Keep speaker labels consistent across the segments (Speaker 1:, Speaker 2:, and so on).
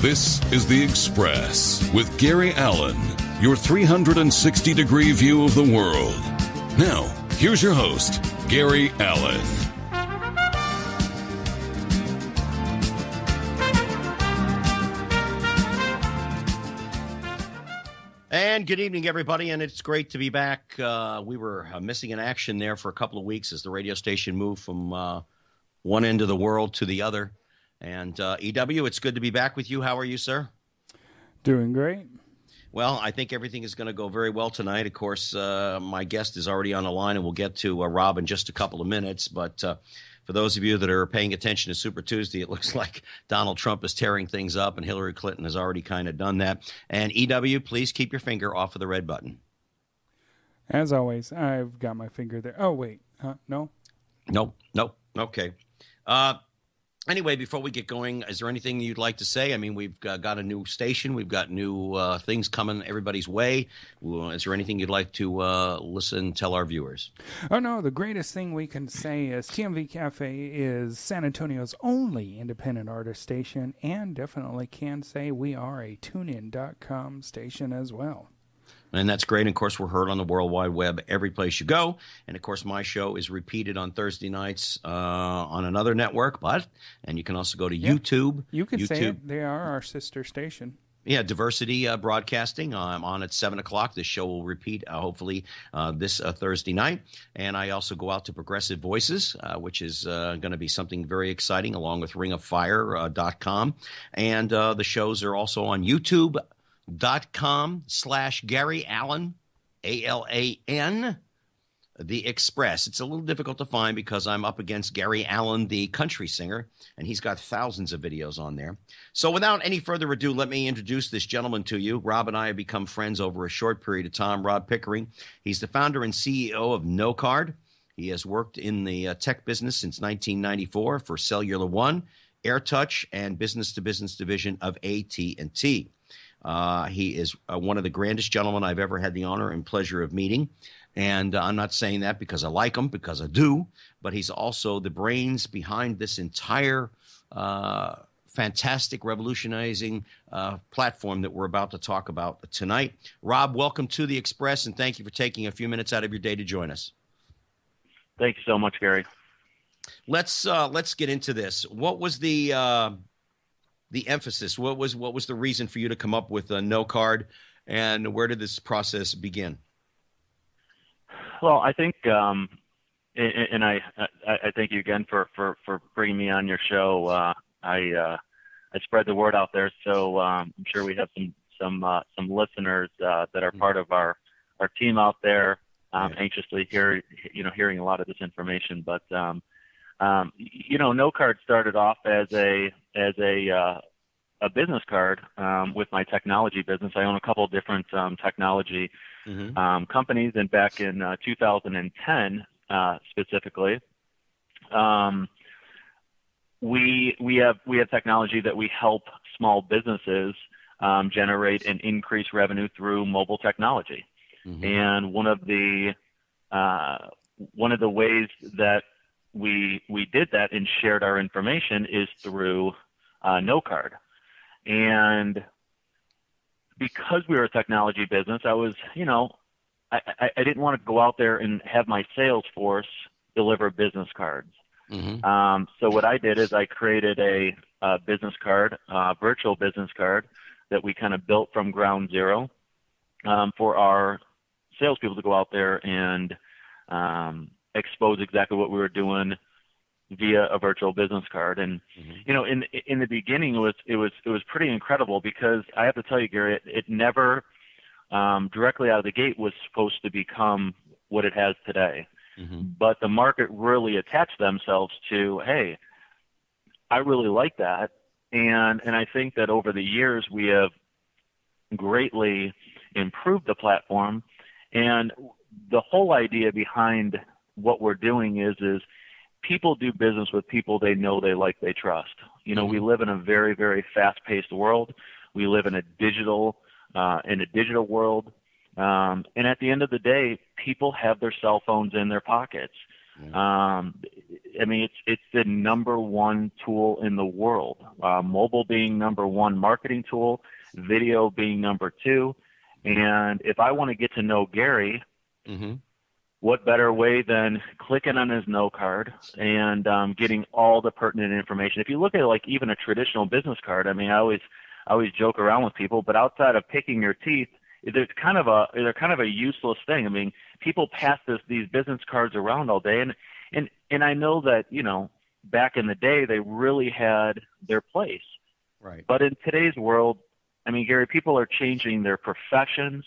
Speaker 1: This is The Express with Gary Allen, your 360-degree view of the world. Now, here's your host, Gary Allen.
Speaker 2: And good evening, everybody, and it's great to be back. We were missing in action there for a couple of weeks as the radio station moved from one end of the world to the other. And EW, it's good to be back with you. How are you, sir?
Speaker 3: Doing great.
Speaker 2: Well, I think everything is going to go very well tonight. Of course, my guest is already on the line, and we'll get to Rob in just a couple of minutes. But for those of you that are paying attention to Super Tuesday, it looks like Donald Trump is tearing things up, and Hillary Clinton has already kind of done that. And EW, please keep your finger off of the red button.
Speaker 3: As always, I've got my finger there. Oh, wait. No?
Speaker 2: Nope. Okay. Anyway, before we get going, is there anything you'd like to say? I mean, we've got a new station. We've got new things coming everybody's way. Is there anything you'd like to tell our viewers?
Speaker 3: Oh, no. The greatest thing we can say is TMV Cafe is San Antonio's only independent artist station, and definitely can say we are a TuneIn.com station as well.
Speaker 2: And that's great. And, of course, we're heard on the World Wide Web every place you go. And, of course, my show is repeated on Thursday nights on another network. And you can also go to YouTube.
Speaker 3: You can say it. They are our sister station.
Speaker 2: Yeah, Diversity Broadcasting. I'm on at 7 o'clock. This show will repeat, hopefully, this Thursday night. And I also go out to Progressive Voices, which is going to be something very exciting, along with ringofire.com. And the shows are also on YouTube.com/Gary Allen, ALAN, The Express. It's a little difficult to find because I'm up against Gary Allen, the country singer, and he's got thousands of videos on there. So without any further ado, let me introduce this gentleman to you. Rob and I have become friends over a short period of time. Rob Pickering. He's the founder and CEO of Knocard. He has worked in the tech business since 1994 for Cellular One, AirTouch, and business-to-business division of AT&T. He is one of the grandest gentlemen I've ever had the honor and pleasure of meeting. And I'm not saying that because I like him, because I do, but he's also the brains behind this entire fantastic, revolutionizing platform that we're about to talk about tonight. Rob, welcome to The Express, and thank you for taking a few minutes out of your day to join us.
Speaker 4: Thank you so much, Gary.
Speaker 2: Let's get into this. What was the emphasis? What was the reason for you to come up with Knocard, and where did this process begin?
Speaker 4: Well, I think, and I thank you again for bringing me on your show. I spread the word out there, so I'm sure we have some listeners that are part of our team out there, anxiously hearing a lot of this information. But Knocard started off as a business card with my technology business. I own a couple of different technology companies, and back in 2010 specifically, we have technology that we help small businesses generate and increase revenue through mobile technology. And one of the ways that we did that and shared our information is through Knocard. And because we were a technology business, I was, I didn't want to go out there and have my sales force deliver business cards. So what I did is I created a business card, virtual business card that we kind of built from ground zero for our salespeople to go out there and expose exactly what we were doing via a virtual business card. And in the beginning it was pretty incredible, because I have to tell you, Gary, it never directly out of the gate was supposed to become what it has today. But the market really attached themselves to, hey, I really like that. And I think that over the years we have greatly improved the platform. And the whole idea behind what we're doing is people do business with people they know, they like, they trust. We live in a very, very fast-paced world. We live in a digital world. And at the end of the day, people have their cell phones in their pockets. it's the number one tool in the world. Mobile being number one marketing tool, video being number two. And if I want to get to know Gary, what better way than clicking on his Knocard and getting all the pertinent information? If you look at like even a traditional business card, I mean, I always joke around with people, but outside of picking your teeth, they're kind of a useless thing. I mean, people pass these business cards around all day, and I know that, you know, back in the day they really had their place.
Speaker 2: Right.
Speaker 4: But in today's world, I mean, Gary, people are changing their professions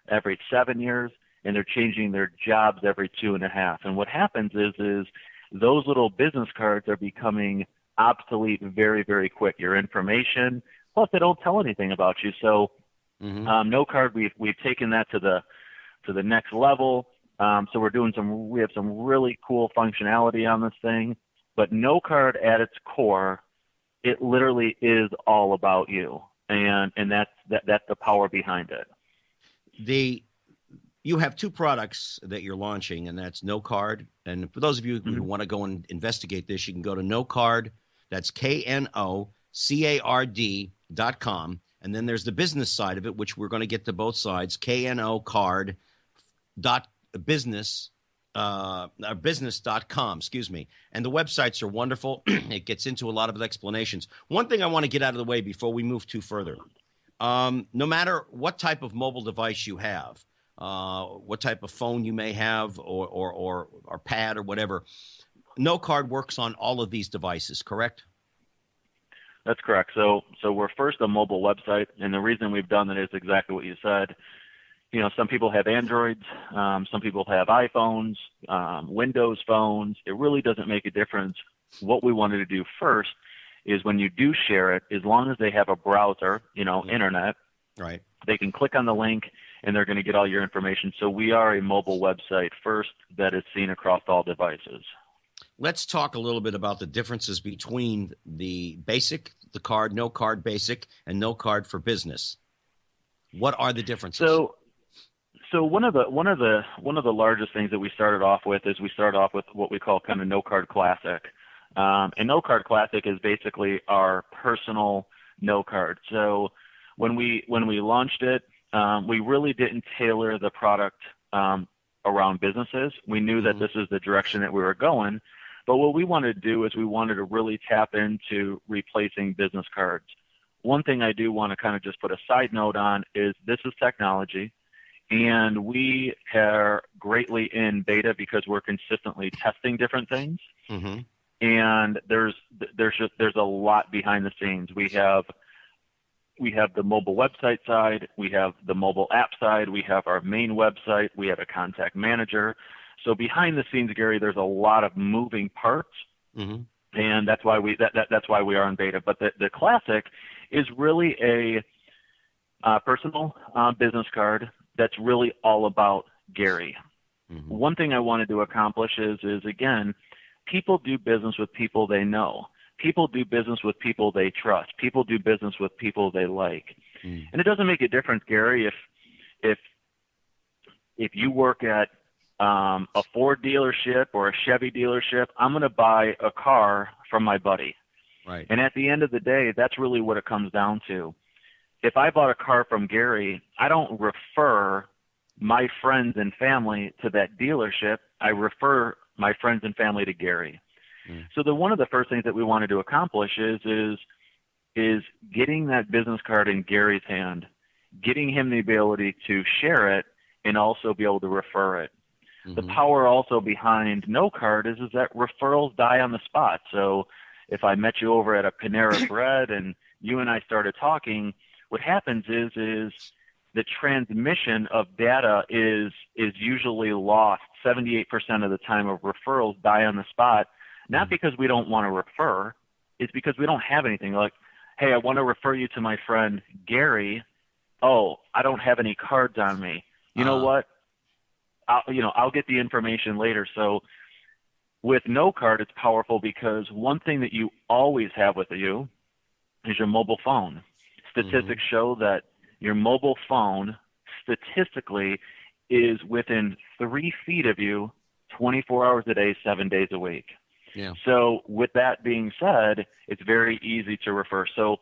Speaker 4: every 7 years, and they're changing their jobs every 2.5. And what happens is those little business cards are becoming obsolete very, very quick. Your information, plus they don't tell anything about you. So Knocard, we've taken that to the next level. So we have some really cool functionality on this thing. But Knocard at its core, it literally is all about you, and that's the power behind it.
Speaker 2: You have two products that you're launching, and that's Knocard. And for those of you who want to go and investigate this, you can go to Knocard. That's KNOCARD.com. And then there's the business side of it, which we're going to get to both sides, business.com, excuse me. And the websites are wonderful. It gets into a lot of explanations. One thing I want to get out of the way before we move too further, no matter what type of mobile device you have, what type of phone you may have or pad or whatever, Knocard works on all of these devices, correct?
Speaker 4: That's correct. So we're first a mobile website, and the reason we've done that is exactly what you said. You know, some people have Androids, some people have iPhones, Windows phones. It really doesn't make a difference. What we wanted to do first is when you do share it, as long as they have a browser, you know, internet,
Speaker 2: right,
Speaker 4: they can click on the link and they're going to get all your information. So we are a mobile website first that is seen across all devices.
Speaker 2: Let's talk a little bit about the differences between the basic, the card, Knocard basic, and Knocard for business. What are the differences?
Speaker 4: So one of the largest things that we started off with is what we call kind of Knocard Classic. And Knocard Classic is basically our personal Knocard. So when we launched it, we really didn't tailor the product around businesses. We knew that this is the direction that we were going. But what we wanted to do is we wanted to really tap into replacing business cards. One thing I do want to kind of just put a side note on is this is technology, and we are greatly in beta because we're consistently testing different things. And there's a lot behind the scenes. We have the mobile website side, we have the mobile app side, we have our main website, we have a contact manager. So behind the scenes, Gary, there's a lot of moving parts, and that's why we are in beta. But the Classic is really a personal business card that's really all about Gary. One thing I wanted to accomplish is again, people do business with people they know. People do business with people they trust. People do business with people they like. And it doesn't make a difference, Gary, if you work at a Ford dealership or a Chevy dealership, I'm going to buy a car from my buddy.
Speaker 2: Right.
Speaker 4: And at the end of the day, that's really what it comes down to. If I bought a car from Gary, I don't refer my friends and family to that dealership. I refer my friends and family to Gary. So one of the first things that we wanted to accomplish is getting that business card in Gary's hand, getting him the ability to share it and also be able to refer it. The power also behind Knocard is that referrals die on the spot. So if I met you over at a Panera Bread and you and I started talking, what happens is the transmission of data is usually lost 78% of the time. Of referrals die on the spot, not because we don't want to refer, it's because we don't have anything. Like, hey, I want to refer you to my friend Gary. Oh, I don't have any cards on me. You know what? I'll get the information later. So with Knocard, it's powerful because one thing that you always have with you is your mobile phone. Statistics show that your mobile phone statistically is within 3 feet of you 24 hours a day, 7 days a week.
Speaker 2: Yeah.
Speaker 4: So with that being said, it's very easy to refer. So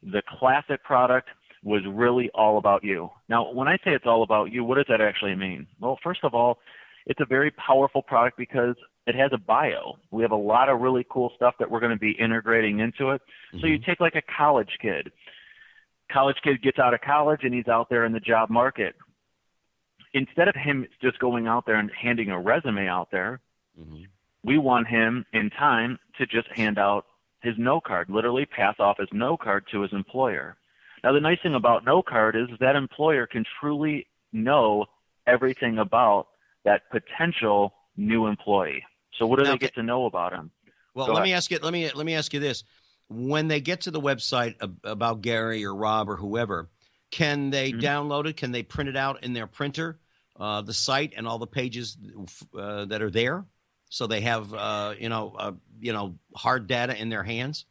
Speaker 4: the classic product was really all about you. Now, when I say it's all about you, what does that actually mean? Well, first of all, it's a very powerful product because it has a bio. We have a lot of really cool stuff that we're going to be integrating into it. So you take like a college kid. College kid gets out of college and he's out there in the job market. Instead of him just going out there and handing a resume out there, we want him in time to just hand out his Knocard, literally pass off his Knocard to his employer. Now, the nice thing about Knocard is that employer can truly know everything about that potential new employee. So what do they get to know about him?
Speaker 2: Well, let me ask you this. When they get to the website about Gary or Rob or whoever, can they download it? Can they print it out in their printer, the site and all the pages that are there? So they have, hard data in their hands?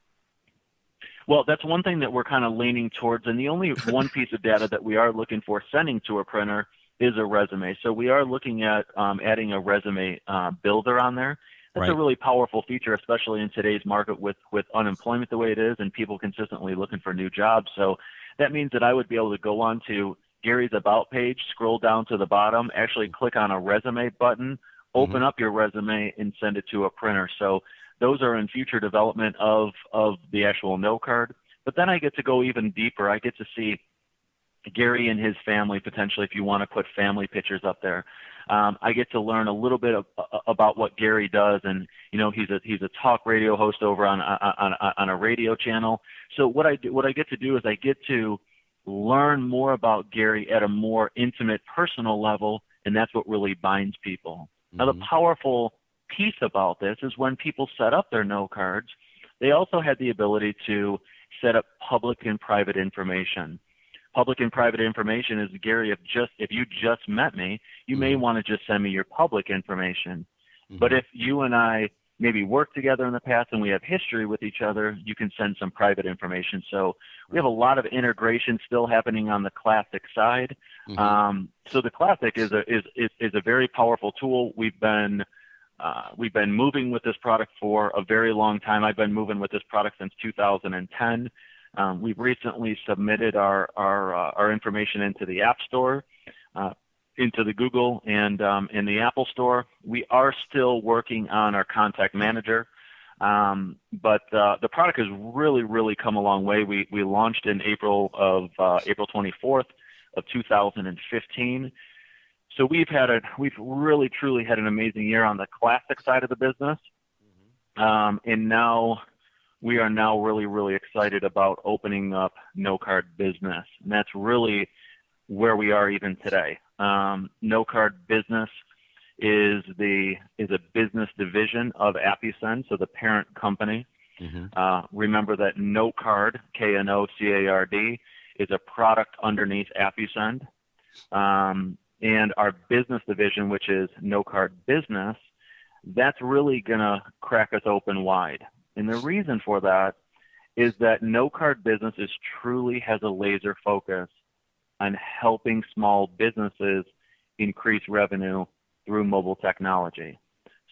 Speaker 4: Well, that's one thing that we're kind of leaning towards. And the only one piece of data that we are looking for sending to a printer is a resume. So we are looking at adding a resume builder on there. That's a really powerful feature, especially in today's market with unemployment the way it is and people consistently looking for new jobs. So that means that I would be able to go on to Gary's About page, scroll down to the bottom, actually click on a resume button, open up your resume, and send it to a printer. So those are in future development of the actual Knocard. But then I get to go even deeper. I get to see Gary and his family, potentially, if you want to put family pictures up there. I get to learn a little bit about what Gary does, and he's a talk radio host over on a radio channel. So what I get to do is I get to learn more about Gary at a more intimate, personal level, and that's what really binds people. Now, the powerful piece about this is when people set up their Knocards, they also had the ability to set up public and private information. Public and private information is, Gary, if you just met me, you may want to just send me your public information. But if you and I maybe worked together in the past and we have history with each other, you can send some private information. So we have a lot of integration still happening on the classic side. So the classic is a very powerful tool. We've been moving with this product for a very long time. I've been moving with this product since 2010. We've recently submitted our information into the App Store, into the Google and in the Apple Store. We are still working on our contact manager, but the product has really, really come a long way. We launched in April 24th of 2015. So we've really, truly had an amazing year on the classic side of the business, and now. We are now really, really excited about opening up Knocard Business, and that's really where we are even today. Knocard Business is a business division of AppiSend, so the parent company. Remember that Knocard, Knocard, is a product underneath AppiSend, and our business division, which is Knocard Business, that's really gonna crack us open wide. And the reason for that is that Knocard Business truly has a laser focus on helping small businesses increase revenue through mobile technology.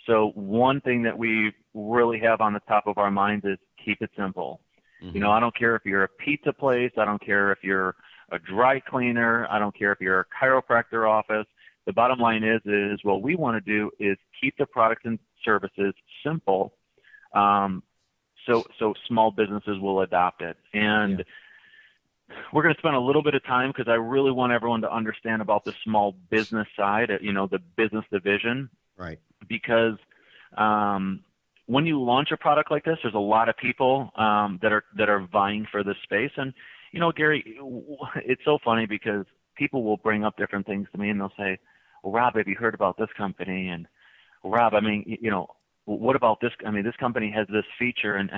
Speaker 4: So one thing that we really have on the top of our minds is keep it simple. I don't care if you're a pizza place. I don't care if you're a dry cleaner. I don't care if you're a chiropractor office. The bottom line is what we want to do is keep the products and services simple. So small businesses will adopt it. And we're going to spend a little bit of time because I really want everyone to understand about the small business side, the business division. Right. Because when you launch a product like this, there's a lot of people that are vying for this space. And, Gary, it's so funny because people will bring up different things to me and they'll say, well, Rob, have you heard about this company? And Rob, what about this? This company has this feature, and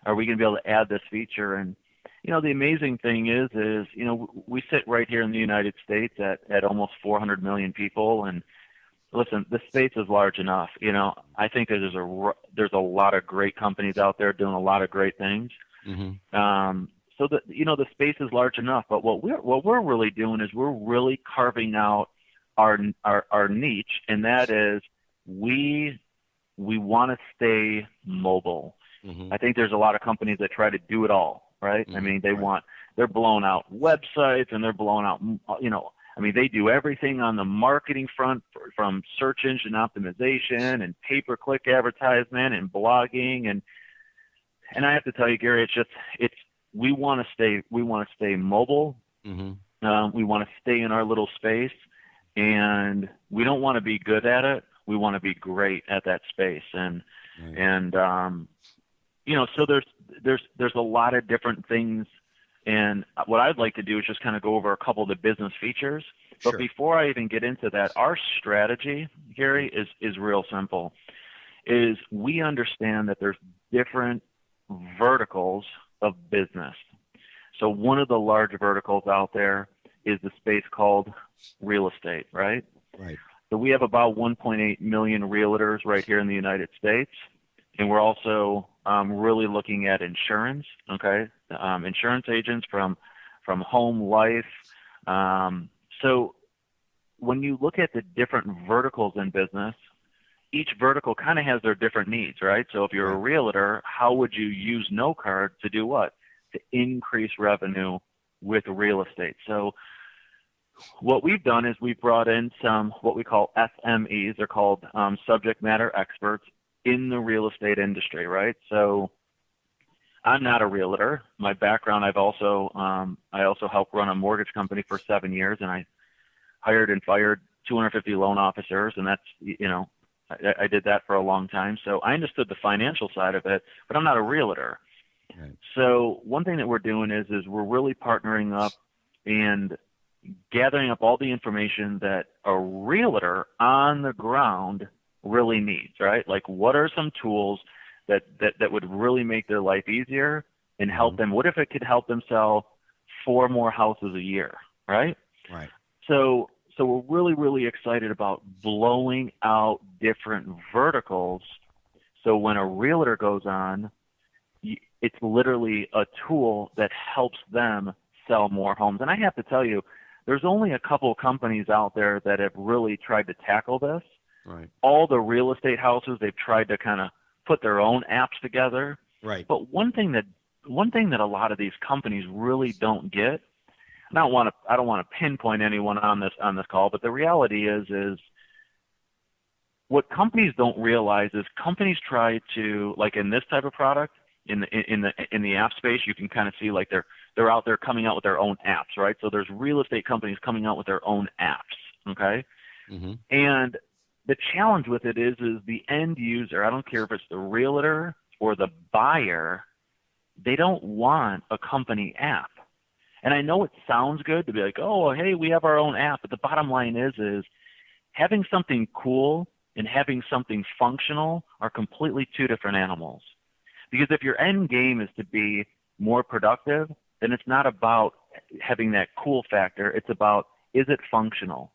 Speaker 4: are we going to be able to add this feature? And the amazing thing is we sit right here in the United States at almost 400 million people, and listen, the space is large enough. I think there's a lot of great companies out there doing a lot of great things. So the space is large enough. But what we're really doing is we're really carving out our niche, and that is we we want to stay mobile. I think there's a lot of companies that try to do it all, right? I mean, they're blowing out websites and they're blowing out, they do everything on the marketing front from search engine optimization and pay-per-click advertisement and blogging. And I have to tell you, Gary, we want to stay mobile. We want to stay in our little space, and we don't want to be good at it. We want to be great at that space. So there's a lot of different things. And what I'd like to do is just kind of go over a couple of the business features. But
Speaker 2: Sure.
Speaker 4: before I even get into that, our strategy, Gary, is real simple. Is we understand that there's different verticals of business. So one of the large verticals out there is the space called real estate, right?
Speaker 2: Right.
Speaker 4: So we have about 1.8 million realtors right here in the United States. And we're also really looking at insurance, okay? Insurance agents from home, life. So when you look at the different verticals in business, each vertical kind of has their different needs, right? So if you're a realtor, how would you use Knocard to do what? To increase revenue with real estate. So what we've done is we've brought in some what we call SMEs. They're called subject matter experts in the real estate industry, right? So I'm not a realtor. My background, I also helped run a mortgage company for 7 years, and I hired and fired 250 loan officers, and that's, I did that for a long time. So I understood the financial side of it, but I'm not a realtor.
Speaker 2: Right.
Speaker 4: So one thing that we're doing is we're really partnering up and gathering up all the information that a realtor on the ground really needs, right? Like, what are some tools that would really make their life easier and help them? What if it could help them sell 4 more houses a year, right?
Speaker 2: Right.
Speaker 4: So we're really, really excited about blowing out different verticals. So when a realtor goes on, it's literally a tool that helps them sell more homes. And I have to tell you, there's only a couple of companies out there that have really tried to tackle this.
Speaker 2: Right.
Speaker 4: All the real estate houses, they've tried to kind of put their own apps together.
Speaker 2: Right.
Speaker 4: But one thing that a lot of these companies really don't get, and I don't want to pinpoint anyone on this call, but the reality is what companies don't realize is companies try to, like in this type of product, in the app space, you can kind of see like they're out there coming out with their own apps, right? So there's real estate companies coming out with their own apps, okay? And the challenge with it is the end user, I don't care if it's the realtor or the buyer, they don't want a company app. And I know it sounds good to be like, oh, hey, we have our own app. But the bottom line is having something cool and having something functional are completely two different animals. Because if your end game is to be more productive, then it's not about having that cool factor. It's about, is it functional?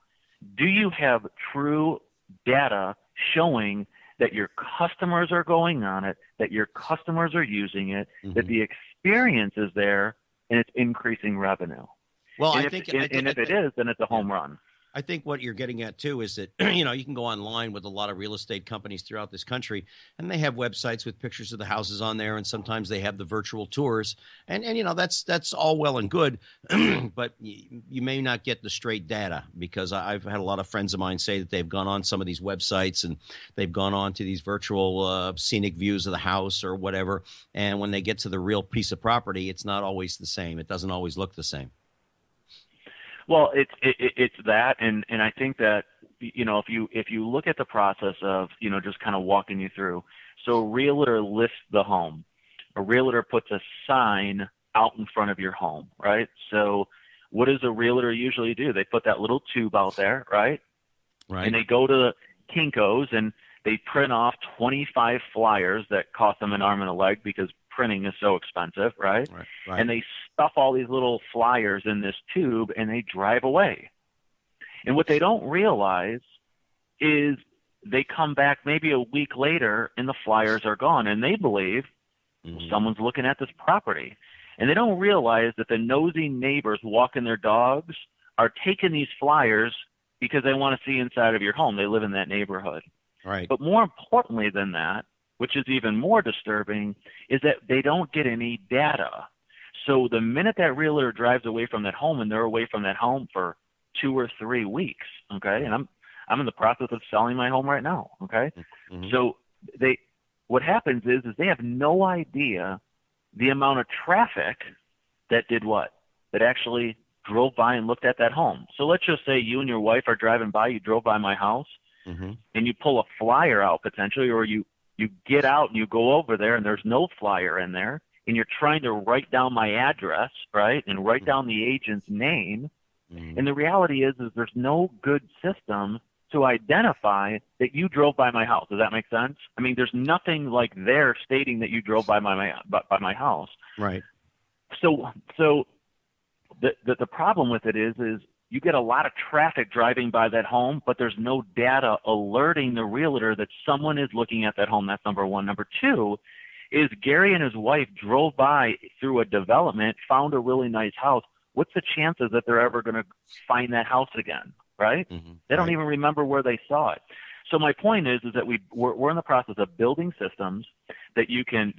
Speaker 4: Do you have true data showing that your customers are going on it, that your customers are using it, that the experience is there, and it's increasing revenue?
Speaker 2: Well,
Speaker 4: and if it is, then it's a home run.
Speaker 2: I think what you're getting at too is that, you can go online with a lot of real estate companies throughout this country, and they have websites with pictures of the houses on there, and sometimes they have the virtual tours, and that's all well and good, but you may not get the straight data, because I've had a lot of friends of mine say that they've gone on some of these websites and they've gone on to these virtual scenic views of the house or whatever, and when they get to the real piece of property, it's not always the same. It doesn't always look the same.
Speaker 4: Well, it's that, and I think that if you look at the process of just kind of walking you through, so a realtor lists the home, a realtor puts a sign out in front of your home, right? So what does a realtor usually do? They put that little tube out there, right?
Speaker 2: Right.
Speaker 4: And they go to Kinko's and they print off 25 flyers that cost them an arm and a leg because printing is so expensive, right?
Speaker 2: Right.
Speaker 4: And they stuff all these little flyers in this tube and they drive away. And what they don't realize is they come back maybe a week later and the flyers are gone, and they believe someone's looking at this property. And they don't realize that the nosy neighbors walking their dogs are taking these flyers because they want to see inside of your home. They live in that neighborhood.
Speaker 2: Right.
Speaker 4: But more importantly than that, which is even more disturbing, is that they don't get any data. So the minute that realtor drives away from that home, and they're away from that home for 2 or 3 weeks, okay, and I'm in the process of selling my home right now, okay, so what happens is they have no idea the amount of traffic that did what? That actually drove by and looked at that home. So let's just say you and your wife are driving by, you drove by my house, and you pull a flyer out potentially, or you get out and you go over there and there's no flyer in there, and you're trying to write down my address, right, and write down the agent's name. And the reality is there's no good system to identify that you drove by my house. Does that make sense? I mean, there's nothing like there stating that you drove by my house.
Speaker 2: Right.
Speaker 4: So the problem with it is you get a lot of traffic driving by that home, but there's no data alerting the realtor that someone is looking at that home. That's number one. Number two is Gary and his wife drove by through a development, found a really nice house. What's the chances that they're ever going to find that house again? Right? They don't even remember where they saw it. So my point is that we're in the process of building systems that you can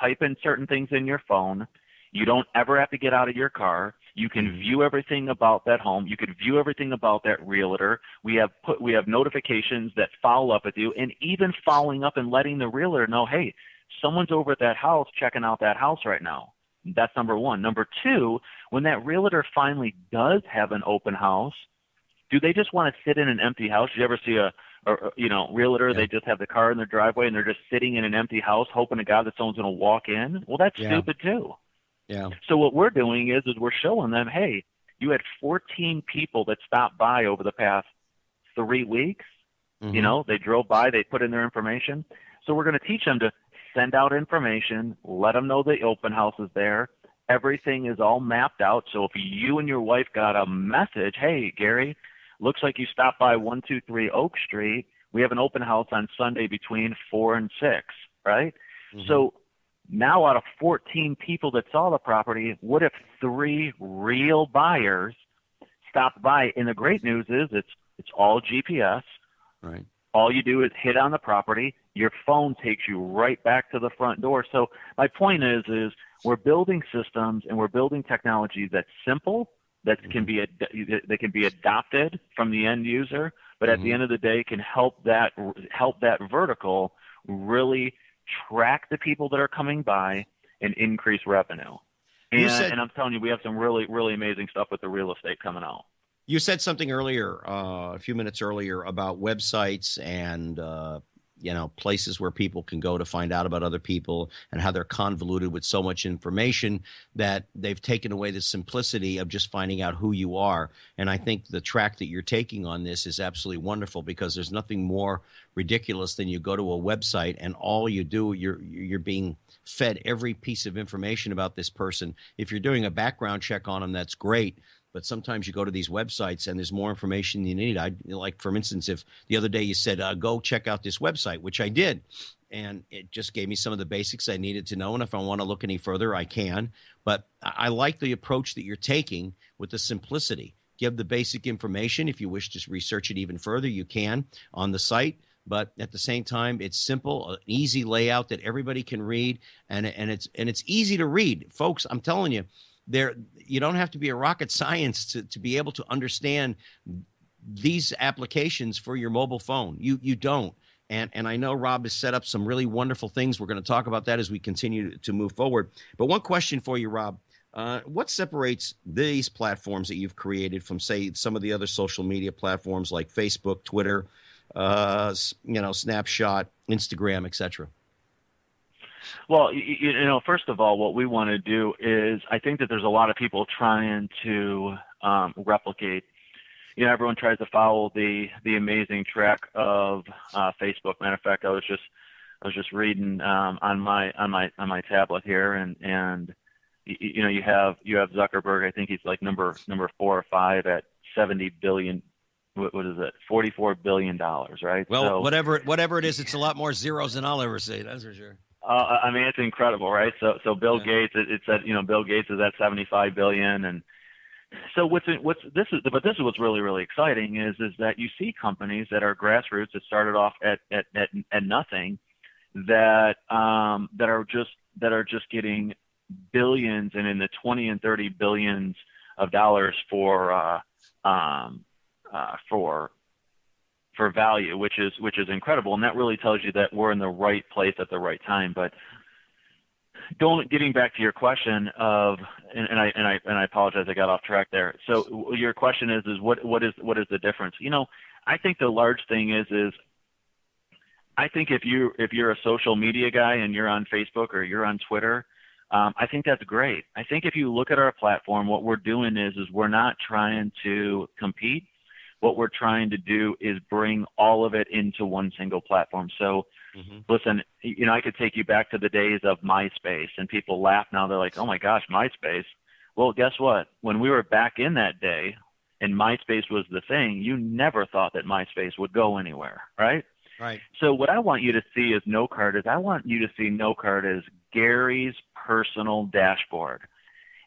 Speaker 4: type in certain things in your phone. You don't ever have to get out of your car. You can view everything about that home. You can view everything about that realtor. We have notifications that follow up with you, and even following up and letting the realtor know, hey, someone's over at that house checking out that house right now. That's number one. Number two, when that realtor finally does have an open house, do they just want to sit in an empty house? Did you ever see a realtor? They just have the car in their driveway and they're just sitting in an empty house, hoping to God that someone's going to walk in. Well, that's stupid too.
Speaker 2: Yeah.
Speaker 4: So what we're doing is we're showing them, hey, you had 14 people that stopped by over the past 3 weeks. You know, they drove by, they put in their information. So we're going to teach them to send out information, let them know the open house is there. Everything is all mapped out. So if you and your wife got a message, hey, Gary, looks like you stopped by 123 Oak Street. We have an open house on Sunday between 4 and 6, right? So now out of 14 people that saw the property, what if 3 real buyers stopped by? And the great news is it's all GPS.
Speaker 2: Right.
Speaker 4: All you do is hit on the property. Your phone takes you right back to the front door. So my point is we're building systems and we're building technology that's simple, that can be adopted from the end user, but at the end of the day can help that vertical really track the people that are coming by and increase revenue. And I'm telling you, we have some really, really amazing stuff with the real estate coming out.
Speaker 2: You said something earlier, a few minutes earlier, about websites and places where people can go to find out about other people, and how they're convoluted with so much information that they've taken away the simplicity of just finding out who you are. And I think the track that you're taking on this is absolutely wonderful, because there's nothing more ridiculous than you go to a website and all you do, you're being fed every piece of information about this person. If you're doing a background check on them, that's great. But sometimes you go to these websites and there's more information than you need. Like, for instance, if the other day you said, go check out this website, which I did, and it just gave me some of the basics I needed to know. And if I want to look any further, I can. But I like the approach that you're taking with the simplicity. Give the basic information. If you wish to research it even further, you can on the site. But at the same time, it's simple, an easy layout that everybody can read, and it's easy to read. Folks, I'm telling you, you don't have to be a rocket science to be able to understand these applications for your mobile phone. You don't. And I know Rob has set up some really wonderful things. We're going to talk about that as we continue to move forward. But one question for you, Rob. What separates these platforms that you've created from, say, some of the other social media platforms like Facebook, Twitter, Snapshot, Instagram, et cetera?
Speaker 4: Well, first of all, what we want to do is, I think that there's a lot of people trying to replicate. Everyone tries to follow the amazing track of Facebook. Matter of fact, I was just reading on my tablet here, and you have Zuckerberg. I think he's like number 4 or 5 at 70 billion. What is it? $44 billion, right?
Speaker 2: Well,
Speaker 4: so,
Speaker 2: whatever it is, it's a lot more zeros than I'll ever see. That's for sure.
Speaker 4: I mean, it's incredible, right? So Bill Gates, it said, Bill Gates is at 75 billion, and So this is what's really, really exciting is that you see companies that are grassroots that started off at nothing, that are just getting billions and in the 20 and 30 billions of dollars for value, which is incredible, and that really tells you that we're in the right place at the right time. But getting back to your question of, and I apologize, I got off track there. So your question is what is the difference? I think the large thing is I think if you're a social media guy and you're on Facebook or you're on Twitter, I think that's great. I think if you look at our platform, what we're doing is we're not trying to compete. What we're trying to do is bring all of it into one single platform. So listen, I could take you back to the days of MySpace, and people laugh now. They're like, oh my gosh, MySpace. Well, guess what? When we were back in that day and MySpace was the thing, you never thought that MySpace would go anywhere, right?
Speaker 2: Right.
Speaker 4: So what I want you to see as Knocard is I want you to see Knocard as Gary's personal dashboard.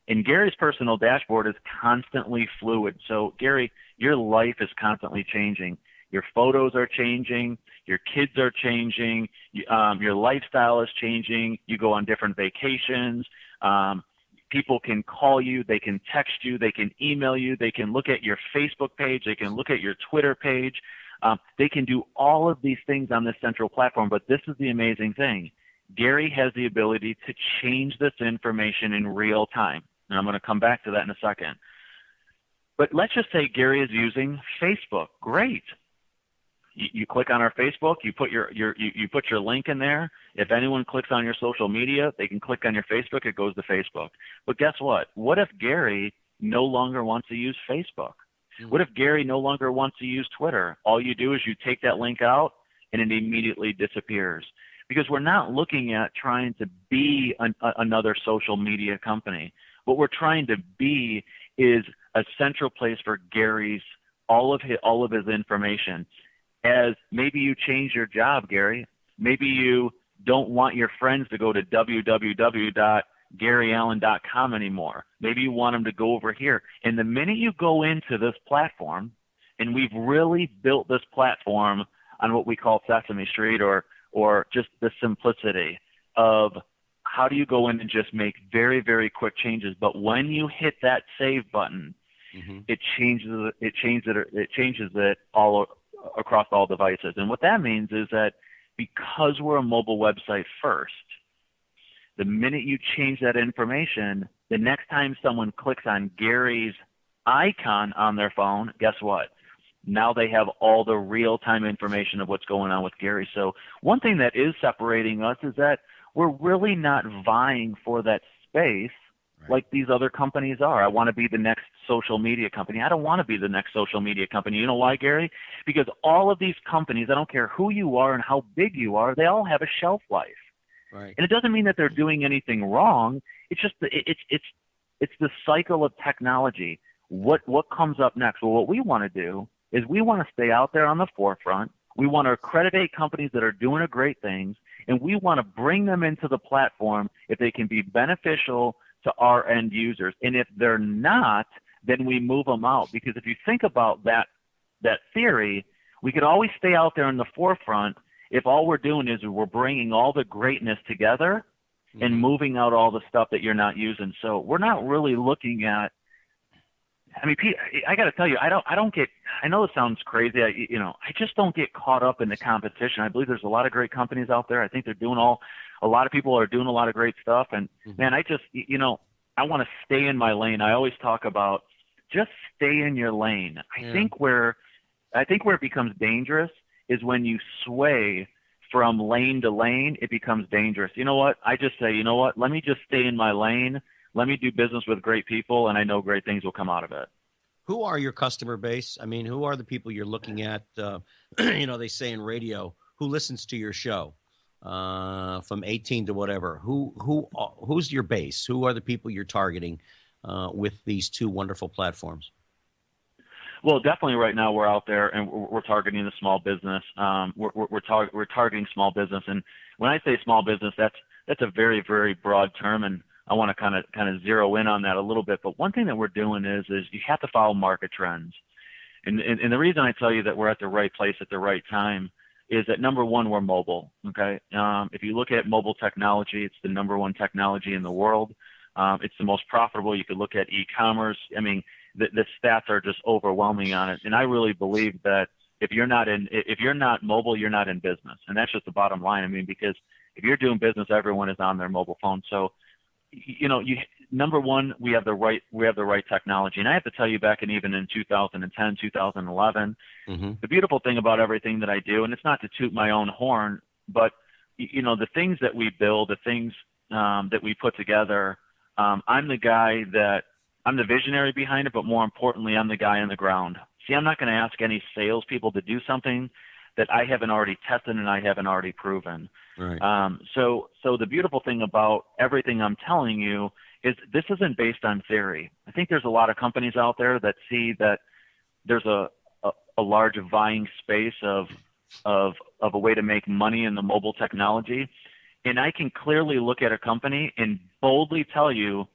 Speaker 4: And Gary's personal dashboard is constantly fluid. So Gary, your life is constantly changing. Your photos are changing. Your kids are changing. Your lifestyle is changing. You go on different vacations. People can call you. They can text you. They can email you. They can look at your Facebook page. They can look at your Twitter page. They can do all of these things on this central platform. But this is the amazing thing. Gary has the ability to change this information in real time. And I'm going to come back to that in a second. But let's just say Gary is using Facebook. Great. You click on our Facebook. You put your link in there. If anyone clicks on your social media, they can click on your Facebook. It goes to Facebook. But guess what? What if Gary no longer wants to use Facebook? What if Gary no longer wants to use Twitter? All you do is you take that link out, and it immediately disappears. Because we're not looking at trying to be another social media company. What we're trying to be is a central place for Gary's all of his information. As maybe you change your job, Gary, maybe you don't want your friends to go to www.garyallen.com anymore. Maybe you want them to go over here. And the minute you go into this platform, and we've really built this platform on what we call Sesame Street or just the simplicity of how do you go in and just make very, very quick changes. But when you hit that save button, it changes it all across all devices. And what that means is that because we're a mobile website first, the minute you change that information, the next time someone clicks on Gary's icon on their phone, guess what? Now they have all the real-time information of what's going on with Gary. So one thing that is separating us is that we're really not vying for that space like these other companies are. I want to be the next social media company. I don't want to be the next social media company. You know why, Gary? Because all of these companies, I don't care who you are and how big you are, they all have a shelf life.
Speaker 2: Right.
Speaker 4: And it doesn't mean that they're doing anything wrong. It's just it's the cycle of technology. What comes up next? Well, what we want to do is we want to stay out there on the forefront. We want to accreditate companies that are doing great things, and we want to bring them into the platform if they can be beneficial to our end users. And if they're not, then we move them out. Because if you think about that theory, we could always stay out there in the forefront if all we're doing is we're bringing all the greatness together and moving out all the stuff that you're not using. So we're not really looking at, I mean, Pete, I got to tell you, I don't get, I know it sounds crazy. I just don't get caught up in the competition. I believe there's a lot of great companies out there. I think they're doing a lot of people are doing a lot of great stuff. And man, I just, I want to stay in my lane. I always talk about just stay in your lane. I think where it becomes dangerous is when you sway from lane to lane, it becomes dangerous. You know what? I just say, let me just stay in my lane. Let me do business with great people, and I know great things will come out of it.
Speaker 2: Who are your customer base? I mean, who are the people you're looking at? They say in radio, who listens to your show from 18 to whatever? Who's your base? Who are the people you're targeting with these two wonderful platforms?
Speaker 4: Well, definitely right now we're out there and we're targeting the small business. We're targeting small business, and when I say small business, that's a very, very broad term. And kind of zero in on that a little bit. But one thing that we're doing is you have to follow market trends. And the reason I tell you that we're at the right place at the right time is that, number one, we're mobile. Okay. If you look at mobile technology, it's the number one technology in the world. It's the most profitable. You could look at e-commerce. I mean, the stats are just overwhelming on it. And I really believe that if you're not mobile, you're not in business. And that's just the bottom line. I mean, because if you're doing business, everyone is on their mobile phone. So, number one, we have the right technology. And I have to tell you, even in 2010, 2011, the beautiful thing about everything that I do, and it's not to toot my own horn, but the things that we build, the things that we put together, I'm the visionary behind it, but more importantly, I'm the guy on the ground. See, I'm not going to ask any salespeople to do something that I haven't already tested and I haven't already proven.
Speaker 2: Right.
Speaker 4: So the beautiful thing about everything I'm telling you is this isn't based on theory. I think there's a lot of companies out there that see that there's a large vying space of a way to make money in the mobile technology. And I can clearly look at a company and boldly tell you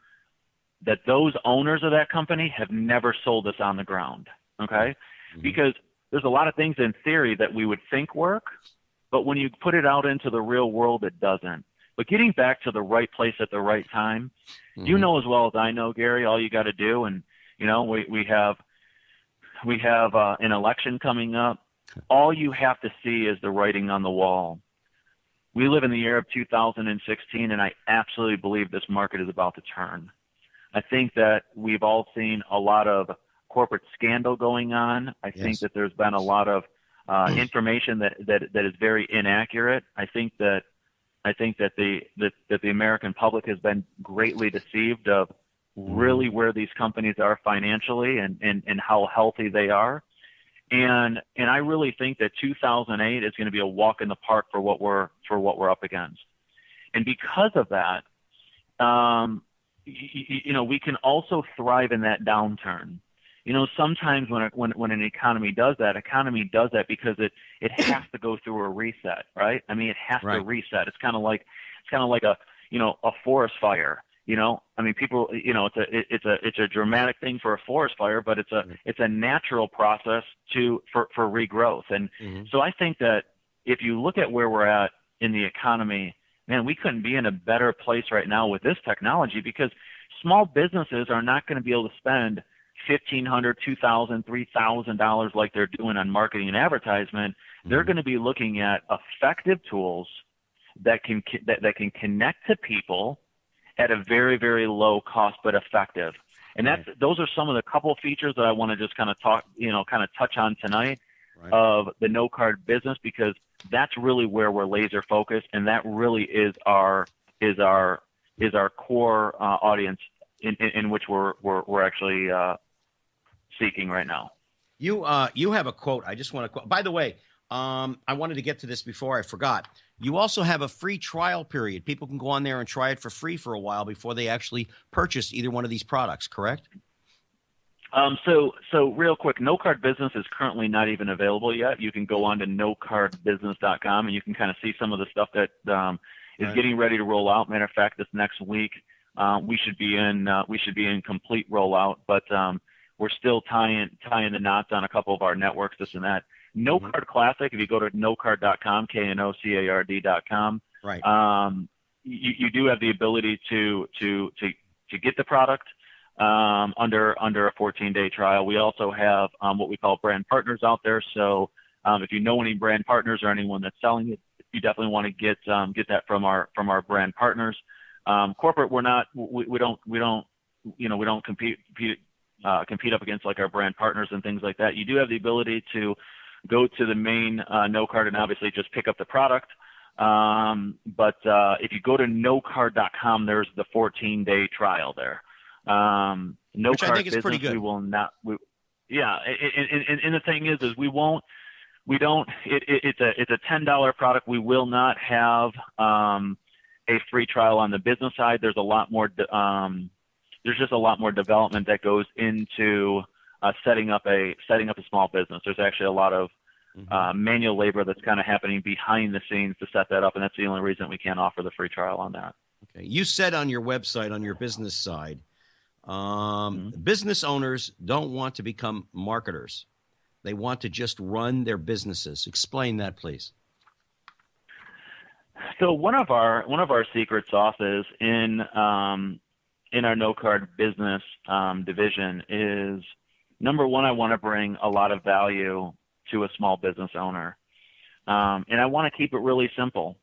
Speaker 4: that those owners of that company have never sold this on the ground. Okay. Because there's a lot of things in theory that we would think work, but when you put it out into the real world, it doesn't. But getting back to the right place at the right time, you know as well as I know, Gary, all you got to do, and we have an election coming up. All you have to see is the writing on the wall. We live in the year of 2016, and I absolutely believe this market is about to turn. I think that we've all seen a lot of corporate scandal going on. I think that there's been a lot of information that is very inaccurate. I think that the American public has been greatly deceived of really where these companies are financially and how healthy they are. And I really think that 2008 is going to be a walk in the park for what we're up against. And because of that, we can also thrive in that downturn. Sometimes when an economy does that because it has to go through a reset, right? I mean, it has to reset. It's kind of like a forest fire. I mean, people, it's a dramatic thing for a forest fire, but it's a natural process for regrowth. And so I think that if you look at where we're at in the economy, man, we couldn't be in a better place right now with this technology, because small businesses are not going to be able to spend $1,500, $2,000, $3,000 like they're doing on marketing and advertisement. They're going to be looking at effective tools that can connect to people at a very, very low cost, but effective. And those are some of the couple features that I want to just kind of touch on tonight of the Knocard business, because that's really where we're laser focused, and that really is our core audience in which we're actually seeking right now.
Speaker 2: You have a quote. I just want to quote. By the way, I wanted to get to this before I forgot. You also have a free trial period. People can go on there and try it for free for a while before they actually purchase either one of these products, correct?
Speaker 4: So real quick, Knocard Business is currently not even available yet. You can go on to knocardbusiness.com and you can kind of see some of the stuff that is getting ready to roll out. Matter of fact, this next week we should be in complete rollout, but we're still tying the knots on a couple of our networks, this and that. Knocard Classic, if you go to knocard.com, knocard.com, you do have the ability to get the product under a 14-day trial. We also have what we call brand partners out there. So if you know any brand partners or anyone that's selling it, you definitely want to get that from our brand partners. Corporate, we don't compete up against like our brand partners and things like that. You do have the ability to go to the main Knocard and obviously just pick up the product. But if you go to knocard.com, there's the 14-day trial there.
Speaker 2: Which I think is pretty good.
Speaker 4: We will not. And the thing is we don't. It's a $10 product. We will not have a free trial on the business side. There's a lot more. There's just a lot more development that goes into setting up a small business. There's actually a lot of manual labor that's kind of happening behind the scenes to set that up, and that's the only reason we can't offer the free trial on that.
Speaker 2: Okay. You said on your website, on your business side, business owners don't want to become marketers. They want to just run their businesses. Explain that, please.
Speaker 4: So one of our secret sauces in our Knocard business division is, number one, I want to bring a lot of value to a small business owner, and I want to keep it really simple.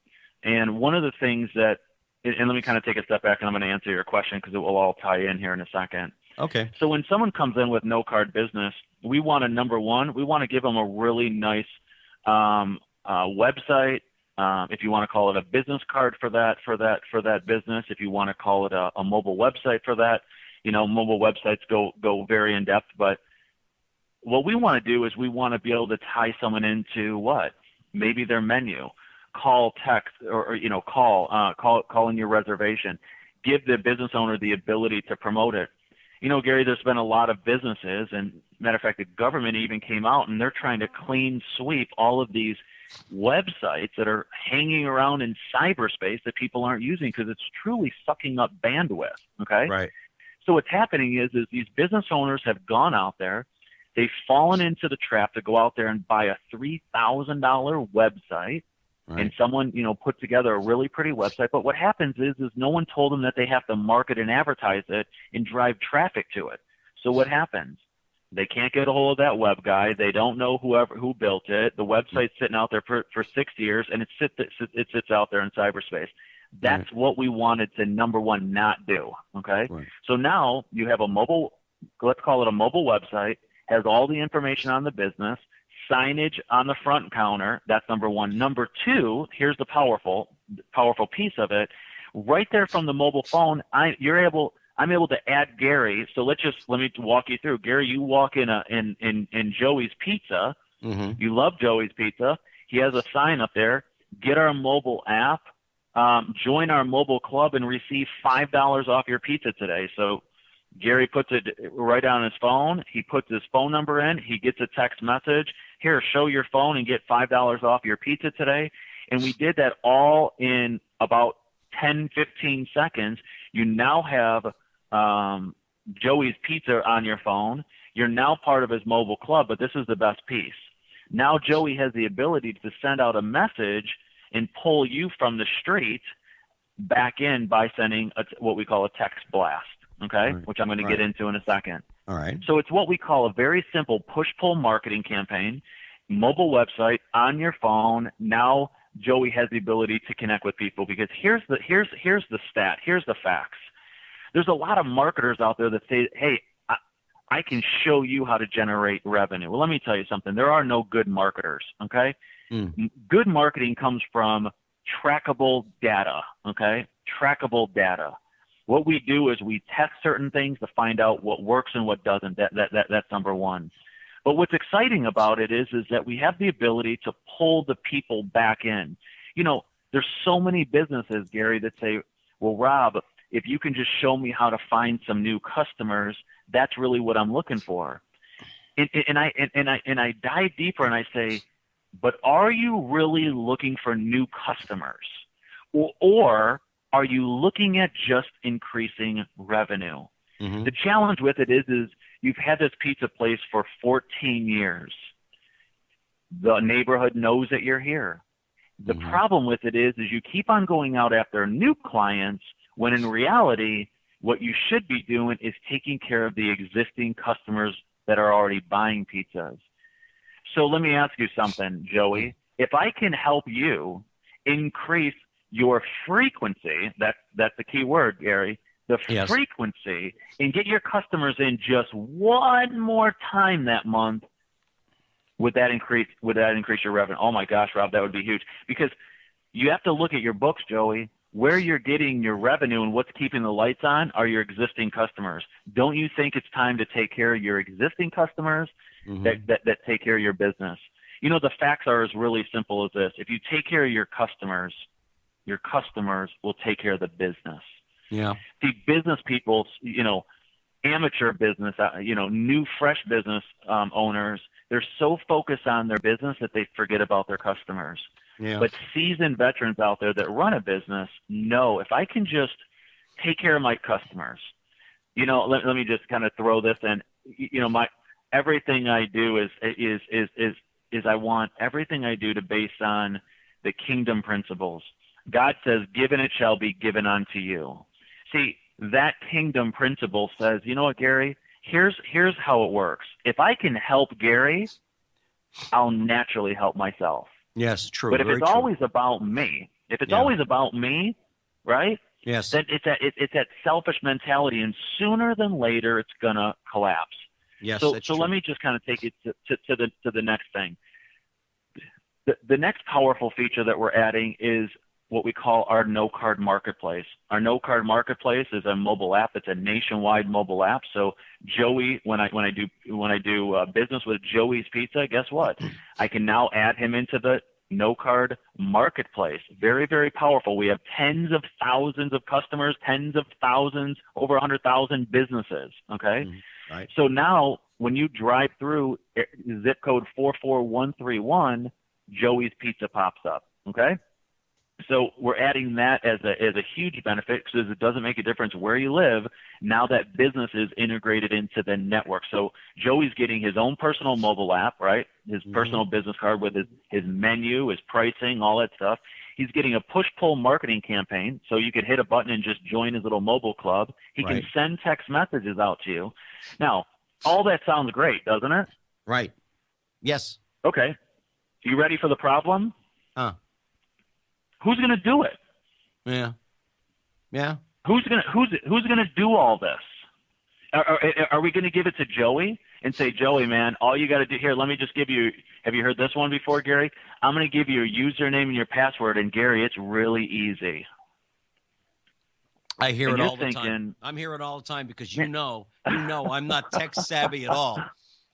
Speaker 4: And one of the things that, and let me kind of take a step back, and I'm going to answer your question because it will all tie in here in a second.
Speaker 2: Okay.
Speaker 4: So when someone comes in with Knocard business, we want to, number one, we want to give them a really nice website. If you want to call it a business card for that business, if you want to call it a mobile website for that, mobile websites go very in depth. But what we want to do is we want to be able to tie someone into what? Maybe their menu, call, text, or call in your reservation. Give the business owner the ability to promote it. Gary, there's been a lot of businesses, and matter of fact, the government even came out and they're trying to clean sweep all of these websites that are hanging around in cyberspace that people aren't using because it's truly sucking up bandwidth. Okay.
Speaker 2: Right.
Speaker 4: So what's happening is these business owners have gone out there, they've fallen into the trap to go out there and buy a $3,000 website. Right. And someone, put together a really pretty website. But what happens is no one told them that they have to market and advertise it and drive traffic to it. So what happens? They can't get a hold of that web guy. They don't know who built it. The website's sitting out there for 6 years, and it sits out there in cyberspace. That's what we wanted to, number one, not do. Okay. Right. So now you have a mobile, let's call it a mobile website, has all the information on the business, signage on the front counter. That's number one. Number two, here's the powerful piece of it. Right there from the mobile phone, I'm able to add Gary. So let me walk you through. Gary, you walk in Joey's Pizza. Mm-hmm. You love Joey's Pizza. He has a sign up there. Get our mobile app. Join our mobile club and receive $5 off your pizza today. So Gary puts it right on his phone. He puts his phone number in. He gets a text message. Here, show your phone and get $5 off your pizza today. And we did that all in about 10, 15 seconds. You now have Joey's Pizza on your phone. You're now part of his mobile club, but this is the best piece. Now Joey has the ability to send out a message and pull you from the street back in by sending what we call a text blast. Okay, right. Which I'm going to get into in a second.
Speaker 2: All right.
Speaker 4: So it's what we call a very simple push-pull marketing campaign, mobile website on your phone. Now Joey has the ability to connect with people because here's the stat. Here's the facts. There's a lot of marketers out there that say, "Hey, I can show you how to generate revenue." Well, let me tell you something. There are no good marketers. Okay. Good marketing comes from trackable data. Okay, trackable data. What we do is we test certain things to find out what works and what doesn't. That's number one. But what's exciting about it is that we have the ability to pull the people back in. There's so many businesses, Gary, that say, well, Rob, if you can just show me how to find some new customers, that's really what I'm looking for. And I dive deeper and I say, but are you really looking for new customers? Or are you looking at just increasing revenue? Mm-hmm. The challenge with it is you've had this pizza place for 14 years. The neighborhood knows that you're here. The problem with it is you keep on going out after new clients when in reality, what you should be doing is taking care of the existing customers that are already buying pizzas. So let me ask you something, Joey. If I can help you increase your frequency, that's the key word, Gary,
Speaker 2: Yes.
Speaker 4: frequency, and get your customers in just one more time that month, would that increase your revenue? Oh my gosh, Rob, that would be huge. Because you have to look at your books, Joey. Where you're getting your revenue and what's keeping the lights on are your existing customers. Don't you think it's time to take care of your existing customers that take care of your business? The facts are as really simple as this. If you take care of your customers will take care of the business.
Speaker 2: Yeah.
Speaker 4: See, business people, amateur business, new, fresh business owners, they're so focused on their business that they forget about their customers.
Speaker 2: Yeah.
Speaker 4: But seasoned veterans out there that run a business know if I can just take care of my customers, let me just kind of throw this in, everything I do is I want everything I do to base on the kingdom principles. God says, given it shall be given unto you. See, that kingdom principle says, you know what, Gary, here's how it works. If I can help Gary, I'll naturally help myself.
Speaker 2: Yes, true.
Speaker 4: But if
Speaker 2: Very
Speaker 4: it's
Speaker 2: true.
Speaker 4: always about me, right?
Speaker 2: Yes.
Speaker 4: Then it's that selfish mentality, and sooner than later it's gonna collapse.
Speaker 2: Yes.
Speaker 4: So
Speaker 2: that's true.
Speaker 4: let me just kind of take it to the next thing. The next powerful feature that we're adding is what we call our Knocard marketplace. Our Knocard marketplace is a mobile app. It's a nationwide mobile app. So Joey, when I do business with Joey's Pizza, guess what? I can now add him into the Knocard marketplace. Very, very powerful. We have tens of thousands of customers, tens of thousands, over 100,000 businesses. Okay.
Speaker 2: Right.
Speaker 4: So now when you drive through zip code 44131, Joey's Pizza pops up. Okay. So we're adding that as a huge benefit because it doesn't make a difference where you live. Now that business is integrated into the network. So Joey's getting his own personal mobile app, right? His personal business card with his menu, his pricing, all that stuff. He's getting a push-pull marketing campaign, so you could hit a button and just join his little mobile club. He can send text messages out to you. Now, all that sounds great, doesn't it?
Speaker 2: Right. Yes.
Speaker 4: Okay. You ready for the problem? Who's going to do it?
Speaker 2: Yeah. Yeah.
Speaker 4: Who's going to do all this? Are we going to give it to Joey and say, Joey, man, all you got to do here, let me just give you, have you heard this one before, Gary? I'm going to give you your username and your password, and Gary, it's really easy.
Speaker 2: I hear it all the time. I'm hearing it all the time because you know I'm not tech savvy at all.